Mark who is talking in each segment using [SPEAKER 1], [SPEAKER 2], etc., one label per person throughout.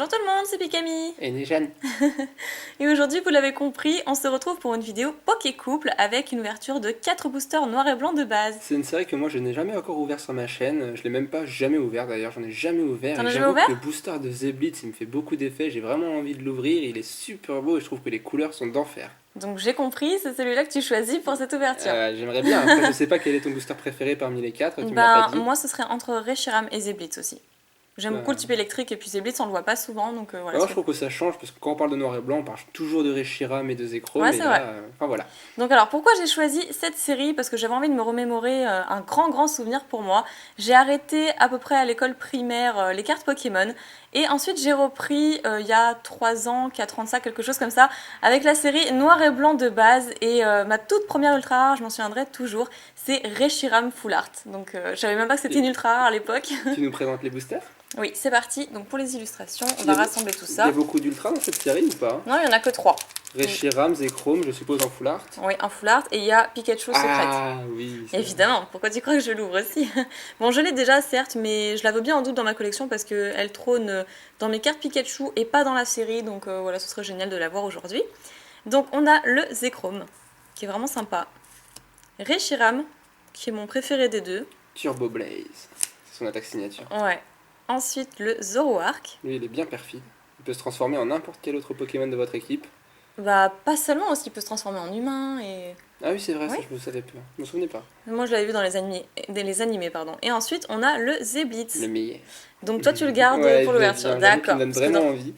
[SPEAKER 1] Bonjour tout le monde, c'est Pikami.
[SPEAKER 2] Et Néjane.
[SPEAKER 1] Et aujourd'hui, vous l'avez compris, on se retrouve pour une vidéo Poké Couple avec une ouverture de 4 boosters noir et blanc de base.
[SPEAKER 2] C'est une série que moi je n'ai jamais encore ouvert sur ma chaîne, je l'ai même pas jamais ouvert d'ailleurs, j'en ai jamais ouvert.
[SPEAKER 1] T'en
[SPEAKER 2] Et
[SPEAKER 1] as jamais
[SPEAKER 2] j'avoue
[SPEAKER 1] ouvert
[SPEAKER 2] que le booster de Zeblitz il me fait beaucoup d'effet, j'ai vraiment envie de l'ouvrir, il est super beau et je trouve que les couleurs sont d'enfer.
[SPEAKER 1] Donc j'ai compris, c'est celui-là que tu choisis pour cette ouverture.
[SPEAKER 2] J'aimerais bien, après je sais pas quel est ton booster préféré parmi les 4, tu me l'as pas dit.
[SPEAKER 1] Moi ce serait entre Reshiram et Zeblitz aussi. J'aime beaucoup le type électrique et puis Zeblitz on le voit pas souvent donc voilà.
[SPEAKER 2] Moi je trouve que ça change parce que quand on parle de noir et blanc on parle toujours de Reshiram et de Zekrom.
[SPEAKER 1] Ouais, c'est vrai.
[SPEAKER 2] Enfin voilà.
[SPEAKER 1] Donc alors pourquoi j'ai choisi cette série? Parce que j'avais envie de me remémorer un grand souvenir pour moi. J'ai arrêté à peu près à l'école primaire les cartes Pokémon et ensuite j'ai repris il y a 3 ans, 4 ans de ça, quelque chose comme ça, avec la série noir et blanc de base et ma toute première ultra rare, je m'en souviendrai toujours, c'est Reshiram Full Art. Donc je savais même pas que c'était une ultra rare à l'époque.
[SPEAKER 2] Tu nous présentes les boosters?
[SPEAKER 1] Oui, c'est parti. Donc pour les illustrations, on va rassembler tout ça.
[SPEAKER 2] Il y a beaucoup d'ultras dans cette série ou pas?
[SPEAKER 1] Non, il y en a que 3.
[SPEAKER 2] Reshiram, Zekrom, je suppose en full art.
[SPEAKER 1] Oui, en full art. Et il y a Pikachu secrète.
[SPEAKER 2] Ah oui.
[SPEAKER 1] Évidemment, pourquoi tu crois que je l'ouvre aussi? Bon, je l'ai déjà, certes, mais je la veux bien en doute dans ma collection parce qu'elle trône dans mes cartes Pikachu et pas dans la série. Donc voilà, ce serait génial de la voir aujourd'hui. Donc on a le Zekrom, qui est vraiment sympa. Reshiram, qui est mon préféré des deux.
[SPEAKER 2] Turbo Blaze, c'est son attaque signature.
[SPEAKER 1] Ouais. Ensuite, le Zoroark.
[SPEAKER 2] Lui, il est bien perfide. Il peut se transformer en n'importe quel autre Pokémon de votre équipe.
[SPEAKER 1] Bah, pas seulement aussi, il peut se transformer en humain et...
[SPEAKER 2] Ah oui, c'est vrai,
[SPEAKER 1] oui.
[SPEAKER 2] ça je me savais pas. Je me souvenais pas.
[SPEAKER 1] Moi, je l'avais vu dans les animés, pardon. Et ensuite, on a le Zeblitz.
[SPEAKER 2] Le meilleur.
[SPEAKER 1] Donc toi, tu le gardes pour l'ouverture.
[SPEAKER 2] D'accord. Ça me donne vraiment envie.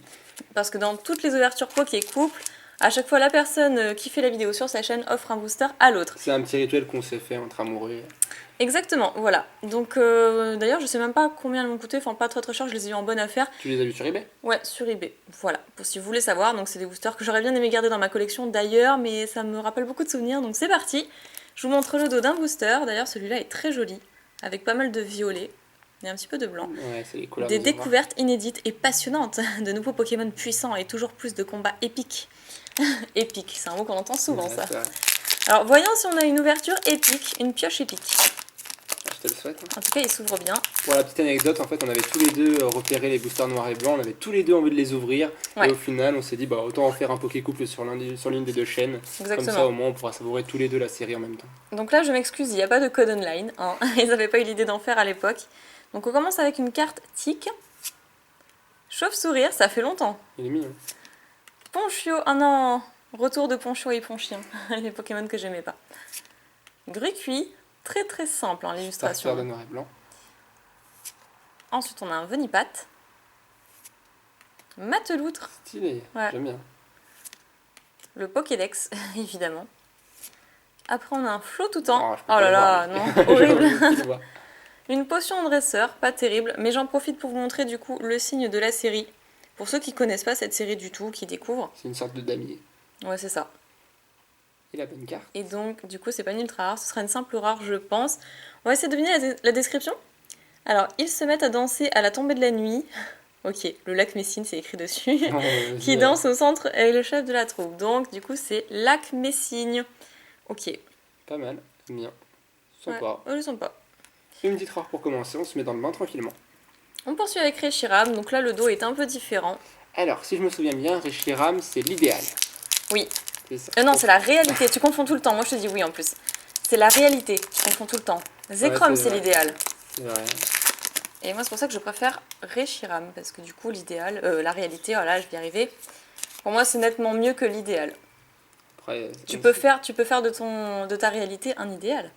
[SPEAKER 1] Parce que dans toutes les ouvertures Poké Couple, à chaque fois, la personne qui fait la vidéo sur sa chaîne offre un booster à l'autre.
[SPEAKER 2] C'est un petit rituel qu'on s'est fait entre amoureux.
[SPEAKER 1] Exactement, voilà. Donc d'ailleurs, je sais même pas combien elles m'ont coûté, enfin pas très cher, je les ai eu en bonne affaire.
[SPEAKER 2] Tu les as vus sur eBay?
[SPEAKER 1] Ouais, sur eBay. Voilà, pour si vous voulez savoir. Donc c'est des boosters que j'aurais bien aimé garder dans ma collection d'ailleurs, mais ça me rappelle beaucoup de souvenirs, donc c'est parti. Je vous montre le dos d'un booster. D'ailleurs, celui-là est très joli, avec pas mal de violet et un petit peu de blanc.
[SPEAKER 2] Ouais, c'est les couleurs.
[SPEAKER 1] Des découvertes inédites et passionnantes, de nouveaux Pokémon puissants et toujours plus de combats épiques. Épique, c'est un mot qu'on entend souvent, ouais, ça. Alors voyons si on a une ouverture épique, une pioche épique.
[SPEAKER 2] Je te le souhaite.
[SPEAKER 1] En tout cas, il s'ouvre bien.
[SPEAKER 2] Pour la petite anecdote, en fait, on avait tous les deux repéré les boosters noirs et blancs, on avait tous les deux envie de les ouvrir. Ouais. Et au final, on s'ès dit, bah autant en faire un Poké Couple sur l'une des deux chaînes.
[SPEAKER 1] Exactement.
[SPEAKER 2] Comme ça, au moins, on pourra savourer tous les deux la série en même temps.
[SPEAKER 1] Donc là, je m'excuse, il n'y a pas de code online. Hein. Ils n'avaient pas eu l'idée d'en faire à l'époque. Donc on commence avec une carte tic. Chauve-sourire, ça fait longtemps.
[SPEAKER 2] Il est mignon.
[SPEAKER 1] Ponchio, ah non, retour de Ponchio et Ponchien, les Pokémon que j'aimais pas. Grucuit, très simple hein, l'illustration.
[SPEAKER 2] De noir et blanc.
[SPEAKER 1] Ensuite on a un Venipat. Mateloutre.
[SPEAKER 2] Stylé, ouais. J'aime bien.
[SPEAKER 1] Le Pokédex, évidemment. Après on a un Flottoutant.
[SPEAKER 2] Oh
[SPEAKER 1] là là, non, horrible. Une potion de dresseur, pas terrible, mais j'en profite pour vous montrer du coup le signe de la série. Pour ceux qui connaissent pas cette série du tout, qui découvrent.
[SPEAKER 2] C'est une sorte de damier.
[SPEAKER 1] Ouais, c'est ça.
[SPEAKER 2] Et la bonne carte.
[SPEAKER 1] Et donc, du coup, c'est pas une ultra rare, ce sera une simple rare, je pense. On va essayer de deviner la description. Alors, ils se mettent à danser à la tombée de la nuit. Ok, le lac Messine, c'est écrit dessus. Oh, qui danse au centre avec le chef de la troupe. Donc, du coup, c'est lac Messine. Ok.
[SPEAKER 2] Pas mal, bien. Sympa.
[SPEAKER 1] Ouais, sympa.
[SPEAKER 2] Une petite rare pour commencer, on se met dans le bain tranquillement.
[SPEAKER 1] On poursuit avec Reshiram, donc là le dos est un peu différent.
[SPEAKER 2] Alors, si je me souviens bien, Reshiram c'est l'idéal.
[SPEAKER 1] Oui. Non, c'est la réalité, tu confonds tout le temps, moi je te dis oui en plus. C'est la réalité, tu confonds tout le temps. Zekrom c'est l'idéal.
[SPEAKER 2] C'est vrai.
[SPEAKER 1] Et moi c'est pour ça que je préfère Reshiram, parce que du coup l'idéal, la réalité, voilà, je vais y arriver. Pour moi c'est nettement mieux que l'idéal. Tu peux faire de ta réalité un idéal.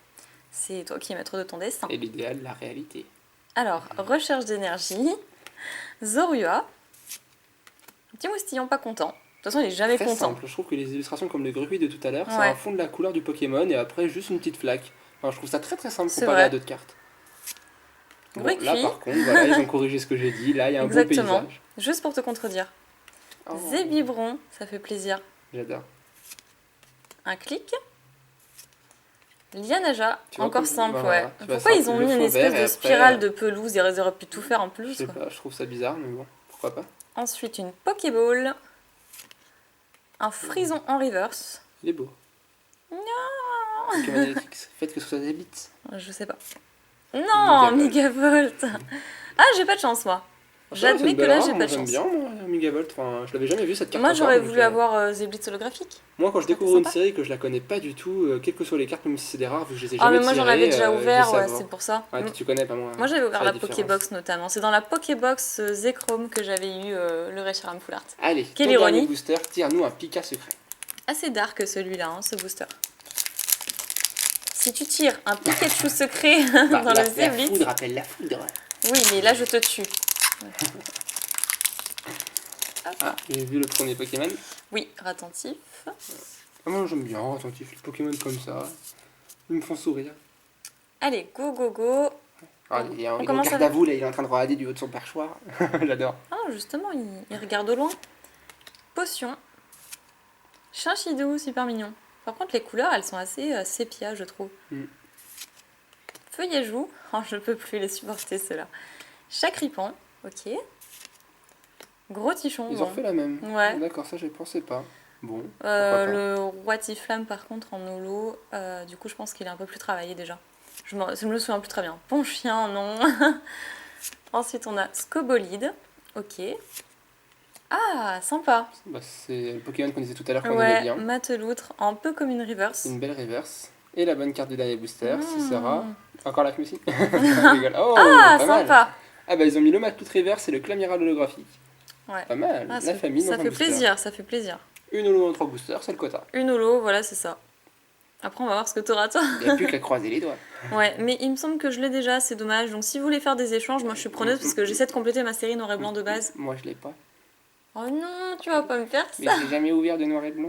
[SPEAKER 1] C'est toi qui es maître de ton destin.
[SPEAKER 2] Et l'idéal, la réalité.
[SPEAKER 1] Alors, recherche d'énergie. Zorua. Un petit moustillon pas content. De toute façon, il est jamais content.
[SPEAKER 2] C'est simple. Je trouve que les illustrations comme le Grucuit de tout à l'heure, c'est un fond de la couleur du Pokémon et après juste une petite flaque. Enfin, je trouve ça très simple comparé à d'autres cartes. Bon, là par contre, voilà, ils ont corrigé ce que j'ai dit. Là, il y a un beau paysage.
[SPEAKER 1] Juste pour te contredire. Zébibron, ça fait plaisir.
[SPEAKER 2] J'adore.
[SPEAKER 1] Un clic. Lianaja, encore simple, ouais. Pourquoi ils ont mis une espèce de spirale de pelouse? Ils auraient pu tout faire en pelouse.
[SPEAKER 2] Je sais pas, je trouve ça bizarre, mais bon, pourquoi pas.
[SPEAKER 1] Ensuite, une Pokéball. Un Frison en reverse.
[SPEAKER 2] Il est beau.
[SPEAKER 1] Non.
[SPEAKER 2] Faites que ce soit des bits.
[SPEAKER 1] Je sais pas. Non, Megavolt. Ah, j'ai pas de chance, moi. J'admets que là, j'ai pas de chance.
[SPEAKER 2] J'aime bien, Megavolt. Enfin, je l'avais jamais vu cette carte.
[SPEAKER 1] Moi j'aurais voulu avoir Zeblitz holographique.
[SPEAKER 2] Moi quand je découvre une série que je la connais pas du tout, quelles que soient les cartes, même si c'est des rares, vu que je les ai jamais
[SPEAKER 1] mais moi j'en avais déjà ouvert, ouais, c'est pour ça.
[SPEAKER 2] Ouais, tu connais pas moi.
[SPEAKER 1] Moi j'avais ouvert la Pokébox notamment. C'est dans la Pokébox Zekrom que j'avais eu le Reshiram Full Art.
[SPEAKER 2] Allez, quelle ironie. Booster, tire-nous un Pika secret.
[SPEAKER 1] Assez dark celui-là, hein, ce booster. Si tu tires un Pikachu secret dans le Zeblitz...
[SPEAKER 2] La foudre appelle la foudre.
[SPEAKER 1] Oui, mais là je te tue.
[SPEAKER 2] Ah, j'ai vu le premier Pokémon.
[SPEAKER 1] Oui, Ratentif.
[SPEAKER 2] Moi j'aime bien Ratentif, les Pokémon comme ça. Ils me font sourire.
[SPEAKER 1] Allez, go go go.
[SPEAKER 2] Ah, il regarde à vous, là, il est en train de regarder du haut de son perchoir. J'adore.
[SPEAKER 1] Ah, justement, il regarde au loin. Potion. Chinchidou, super mignon. Par contre, les couleurs, elles sont assez sépia, je trouve. Feuillajou. Oh, je peux plus les supporter, ceux-là. Chacripan. Ok. Gros Tichon.
[SPEAKER 2] Ils ont fait la même.
[SPEAKER 1] Ouais.
[SPEAKER 2] D'accord, ça, je pensais pas. Bon.
[SPEAKER 1] Le Roi Tiflamme, par contre, en holo, du coup, je pense qu'il est un peu plus travaillé déjà. Je me souviens plus très bien. Ponchien, non. Ensuite, on a Scobolide. Ok. Ah, sympa.
[SPEAKER 2] Bah, c'est le Pokémon qu'on disait tout à l'heure qu'on aimait bien.
[SPEAKER 1] Mateloutre, un peu comme une reverse.
[SPEAKER 2] Une belle reverse. Et la bonne carte du dernier booster, ce sera... Encore la Clusy. Oh, pas
[SPEAKER 1] sympa.
[SPEAKER 2] Mal. Ah bah ils ont mis le Mateloutre reverse et le Clamiral holographique.
[SPEAKER 1] Ouais.
[SPEAKER 2] Pas mal, la famille dans un booster.
[SPEAKER 1] Ça fait plaisir.
[SPEAKER 2] Une holo en 3 boosters, c'est le quota.
[SPEAKER 1] Une holo, voilà, c'est ça. Après, on va voir ce que t'auras toi.
[SPEAKER 2] Il n'y a plus qu'à croiser les doigts.
[SPEAKER 1] Ouais, mais il me semble que je l'ai déjà, c'est dommage. Donc si vous voulez faire des échanges, moi je suis preneuse parce que j'essaie de compléter ma série noir et blanc de base.
[SPEAKER 2] Moi je l'ai pas.
[SPEAKER 1] Oh non, tu vas pas me faire ça.
[SPEAKER 2] Mais j'ai jamais ouvert de noir et blanc.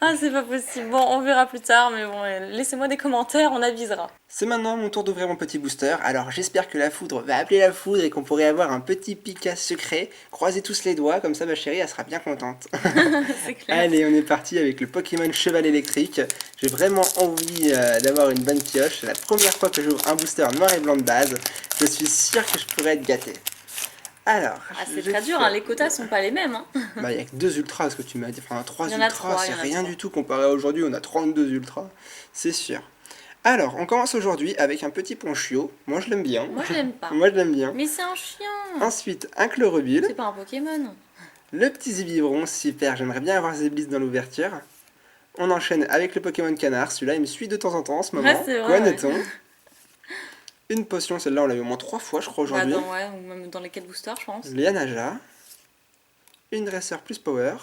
[SPEAKER 1] Ah, c'est pas possible. Bon, on verra plus tard, mais bon, laissez-moi des commentaires, on avisera.
[SPEAKER 3] C'est maintenant mon tour d'ouvrir mon petit booster. Alors j'espère que la foudre va appeler la foudre et qu'on pourrait avoir un petit Pika secret. Croisez tous les doigts, comme ça ma chérie, elle sera bien contente.
[SPEAKER 1] C'est clair.
[SPEAKER 3] Allez, on est parti avec le Pokémon Cheval électrique. J'ai vraiment envie d'avoir une bonne pioche. C'est la première fois que j'ouvre un booster noir et blanc de base. Je suis sûr que je pourrais être gâté. Alors,
[SPEAKER 1] c'est très dur, hein, les quotas sont pas les mêmes. Hein.
[SPEAKER 3] Bah, il n'y a que 2 ultras, ce que tu m'as dit. Enfin, 3 ultras, c'est rien du tout comparé à aujourd'hui. On a 32 ultras, c'est sûr. Alors, on commence aujourd'hui avec un petit Ponchio. Moi, je l'aime bien.
[SPEAKER 1] Moi, je l'aime pas.
[SPEAKER 3] Moi, je l'aime bien.
[SPEAKER 1] Mais c'est un chien.
[SPEAKER 3] Ensuite, un Chlorobile.
[SPEAKER 1] C'est pas un Pokémon.
[SPEAKER 3] Le petit Zébivron, super. J'aimerais bien avoir Zéblis dans l'ouverture. On enchaîne avec le Pokémon Canard. Celui-là, il me suit de temps en temps en ce moment.
[SPEAKER 1] Ouais, c'est vrai,
[SPEAKER 3] quoi notons Une potion, celle-là, on l'a eu au moins 3 fois, je crois, aujourd'hui.
[SPEAKER 1] Ouais, ou même dans les 4 boosters, je pense.
[SPEAKER 3] Lianaja. Une dresseur plus power.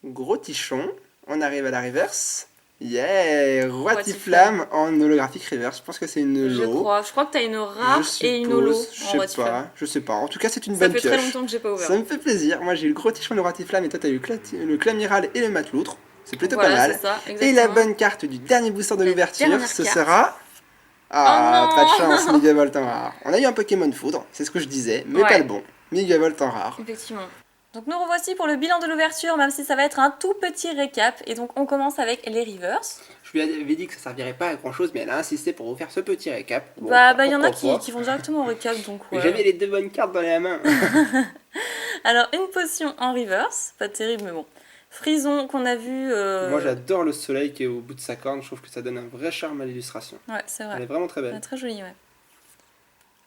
[SPEAKER 3] Gros Tichon. On arrive à la reverse. Yeah! Roi Tiflamme en holographique reverse. Je pense que c'est une holo.
[SPEAKER 1] Je crois que t'as une rare et une holo en
[SPEAKER 3] Je sais pas. En tout cas, c'est une bonne pioche.
[SPEAKER 1] Ça fait très longtemps que j'ai pas ouvert.
[SPEAKER 3] Ça me fait plaisir. Moi, j'ai eu le gros Tichon, le Roi Tiflamme, et toi, t'as eu le Clamiral et le Mateloutre. C'est plutôt pas mal.
[SPEAKER 1] Ça,
[SPEAKER 3] et la bonne carte du dernier booster de l'ouverture, ce sera...
[SPEAKER 1] Ah,
[SPEAKER 3] pas de chance, Megavolt en rare. On a eu un Pokémon Foudre, c'est ce que je disais, mais pas le bon. Megavolt en rare.
[SPEAKER 1] Effectivement. Donc nous revoici pour le bilan de l'ouverture, même si ça va être un tout petit récap. Et donc on commence avec les reverse.
[SPEAKER 2] Je lui avais dit que ça servirait pas à grand chose, mais elle a insisté pour vous faire ce petit récap.
[SPEAKER 1] Bon, il y en a qui vont directement au récap, donc ouais.
[SPEAKER 2] J'avais les 2 bonnes cartes dans la main.
[SPEAKER 1] Alors une potion en reverse, pas terrible mais bon. Frison qu'on a vu...
[SPEAKER 2] Moi j'adore le soleil qui est au bout de sa corne, je trouve que ça donne un vrai charme à l'illustration.
[SPEAKER 1] Ouais, c'est vrai.
[SPEAKER 2] Elle est vraiment très belle.
[SPEAKER 1] Elle est très jolie, ouais.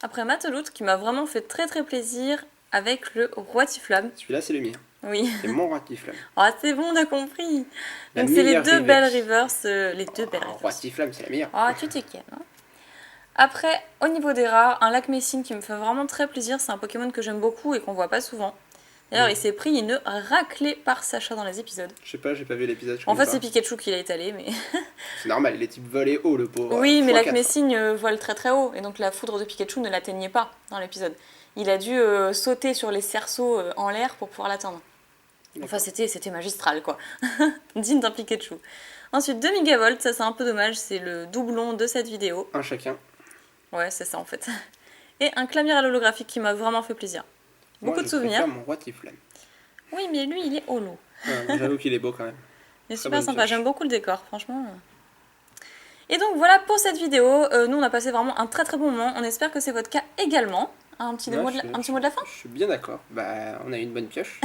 [SPEAKER 1] Après Mateloutre qui m'a vraiment fait très très plaisir avec le Roi Tiflamme.
[SPEAKER 2] Celui-là c'est le mien.
[SPEAKER 1] Oui.
[SPEAKER 2] C'est mon Roi Tiflamme.
[SPEAKER 1] Ah c'est bon, on a compris. Donc c'est les deux belles reverse. Les deux belles reverse.
[SPEAKER 2] Roi Tiflamme c'est la meilleure.
[SPEAKER 1] Ah tu t'es calme. Hein. Après, au niveau des rares, un Lacmessine qui me fait vraiment très plaisir. C'est un Pokémon que j'aime beaucoup et qu'on voit pas souvent. D'ailleurs, il s'est pris une raclée par Sacha dans les épisodes.
[SPEAKER 2] Je sais pas, j'ai pas vu l'épisode.
[SPEAKER 1] En fait, c'est Pikachu qui l'a étalé, mais...
[SPEAKER 2] c'est normal, il est type volé haut, le pauvre.
[SPEAKER 1] Oui, mais Lacmessine vole très très haut, et donc la foudre de Pikachu ne l'atteignait pas dans l'épisode. Il a dû sauter sur les cerceaux en l'air pour pouvoir l'atteindre. Enfin, c'était magistral, quoi. Digne d'un Pikachu. Ensuite, 2 Megavolt, ça c'est un peu dommage, c'est le doublon de cette vidéo.
[SPEAKER 2] Un chacun.
[SPEAKER 1] Ouais, c'est ça en fait. Et un Clamiral holographique qui m'a vraiment fait plaisir. Beaucoup de souvenirs.
[SPEAKER 2] Je préfère mon Roi Tiflamme.
[SPEAKER 1] Oui, mais lui, il est holo.
[SPEAKER 2] J'avoue qu'il est beau quand même.
[SPEAKER 1] Il est super sympa, j'aime beaucoup le décor, franchement. Et donc voilà pour cette vidéo. Nous, on a passé vraiment un très très bon moment. On espère que c'est votre cas également. Un petit mot de la fin ?
[SPEAKER 2] Je suis bien d'accord. Bah, on a eu une bonne pioche.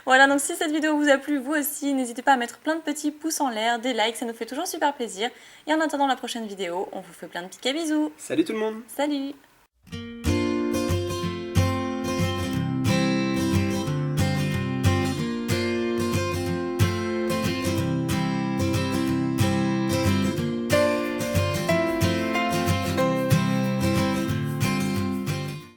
[SPEAKER 1] Voilà, donc si cette vidéo vous a plu, vous aussi, n'hésitez pas à mettre plein de petits pouces en l'air, des likes, ça nous fait toujours super plaisir. Et en attendant la prochaine vidéo, on vous fait plein de petits bisous.
[SPEAKER 2] Salut tout le monde.
[SPEAKER 1] Salut.